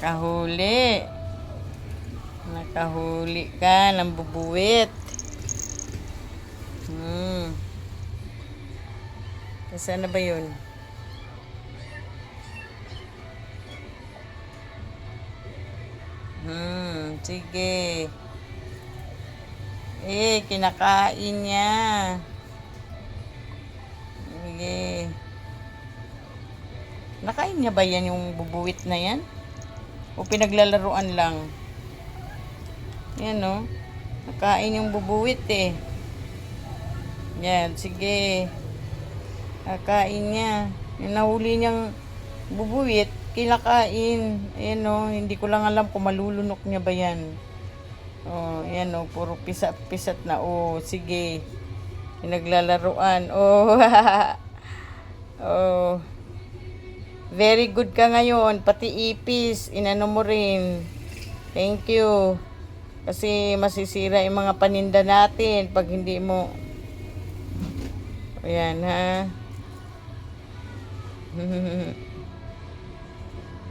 Nakahuli. Nakahuli ka ng bubuwit. Saan na ba yun? Sige. Kinakain niya. Sige. Nakain niya ba yan yung bubuwit na yan? O pinaglalaruan lang? Yan o. Nakain yung bubuwit eh. Yan, sige. Nakain niya. Yung nahuli niyang bubuwit, kinakain. Ayan o, hindi ko lang alam kung malulunok niya ba yan. Oh, yan o, puro pisat-pisat na. Oh, sige. Pinaglalaruan. Oh, oh. Very good ka ngayon. Pati ipis, inano mo rin. Thank you. Kasi masisira yung mga paninda natin pag hindi mo. Ayan ha.